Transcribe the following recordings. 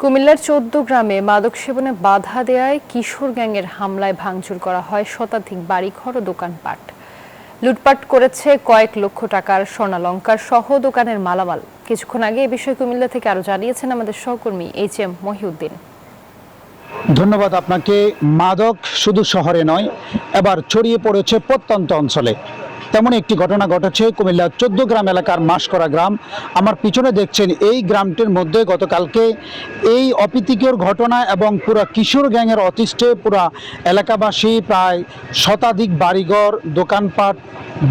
কুমিল্লার ১৪ গ্রামে মাদক সেবনে বাধা দেয়ায় কিশোর গ্যাংয়ের হামলায় ভাঙচুর করা হয় শতাধিক বাড়িঘর ও দোকানপাট। লুটপাট করেছে কয়েক লক্ষ টাকার স্বর্ণালংকার সহ দোকানের মালামাল। কিছুক্ষণ আগে এ বিষয়ে কুমিল্লা থেকে আরো জানিয়েছেন আমাদের সহকর্মী HM মহিউদ্দিন। ধন্যবাদ আপনাকে। মাদক শুধু শহরে নয়, এবার ছড়িয়ে পড়েছে প্রত্যন্ত অঞ্চলে। তেমন একটি ঘটনা ঘটেছে কুমিল্লার ১৪ গ্রাম এলাকার মাসকরা গ্রাম। আমার পিছনে দেখছেন এই গ্রামটির মধ্যে গতকালকে এই অপ্রীতিকর ঘটনা এবং পুরা কিশোর গ্যাংয়ের অতিষ্ঠে পুরা এলাকাবাসী প্রায় শতাধিক বাড়িঘর দোকানপাট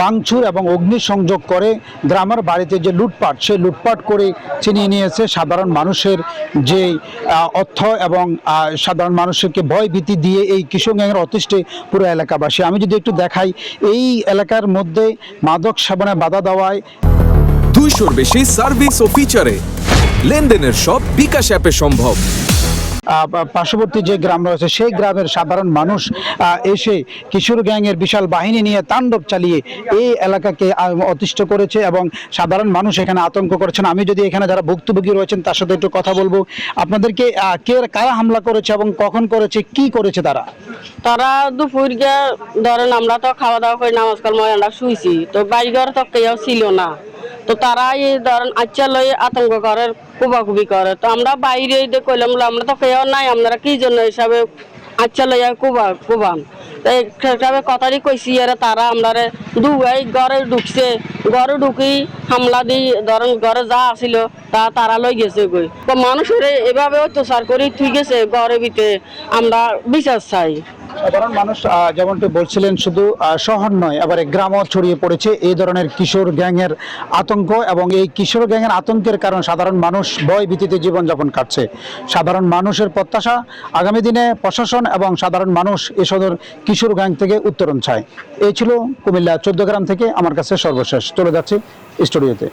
ভাঙচুর এবং অগ্নিসংযোগ করে গ্রামের বাড়িতে যে লুটপাট সেই লুটপাট করে ছিনিয়ে নিয়েছে সাধারণ মানুষের যে অর্থ এবং সাধারণ মানুষকে ভয় ভীতি দিয়ে এই কিশোর গ্যাংয়ের অতিষ্ঠে পুরো এলাকাবাসী। আমি যদি একটু দেখাই, এই এলাকার মধ্যে মাদক সেবনে বাধা দেওয়ায় 200-র বেশি সার্ভিস ও ফিচারে লেনদেনের সব বিকাশ অ্যাপে সম্ভব। পার্শ্ববর্তী যে গ্রাম রয়েছে সেই গ্রামের সাধারণ মানুষ এসে কিশোর গ্যাংয়ের বিশাল বাহিনী নিয়ে তাণ্ডব চালিয়ে এই এলাকাকে অতিষ্ঠ করেছে এবং সাধারণ মানুষ এখানে আতঙ্ক করেছেন। আমি যদি এখানে যারা ভুক্তভোগী রয়েছেন তার সাথে একটু কথা বলবো। আপনাদেরকে কারা হামলা করেছে এবং কখন করেছে, কি করেছে তারা? দুপুর গিয়ে ধরেন আমরা তো খাওয়া দাওয়া করে নামাজ কালাম আমরা শুইছি, তো বাড়িঘর তো কেউ ছিল না, তো তারা এই ধরেন আচ্ছা লয়ে আতঙ্ক করে কুবাকুবি করে। তো আমরা বাইরে কইলাম আমরা তো কেউ নাই, আপনারা কি জন্য হিসাবে আচ্ছা লইয়া কুবান হিসাবে কথারই কইছি। আর তারা আমরা দুয়াই ঘরে ঢুকছে, ঘরে ঢুকি হামলা দিই ধরেন ঘরে যা আসিল তারা লই গেছে গই। তো মানুষের এভাবে অত্যাচার করে তুই গেছে ঘরের ভিতরে, আমরা বিচার চাই। সাধারণ মানুষ যেমনটি বলছিলেন, শুধু শহর নয় এবারে গ্রামও ছড়িয়ে পড়েছে এই ধরনের কিশোর গ্যাংয়ের আতঙ্ক এবং এই কিশোর গ্যাংয়ের আতঙ্কের কারণ সাধারণ মানুষ ভয় ভীতিতে জীবনযাপন কাটছে। সাধারণ মানুষের প্রত্যাশা আগামী দিনে প্রশাসন এবং সাধারণ মানুষ এ সদর কিশোর গ্যাং থেকে উত্তরণ চায়। এই ছিল কুমিল্লা ১৪ গ্রাম থেকে আমার কাছে সর্বশেষ। চলে যাচ্ছি স্টুডিওতে।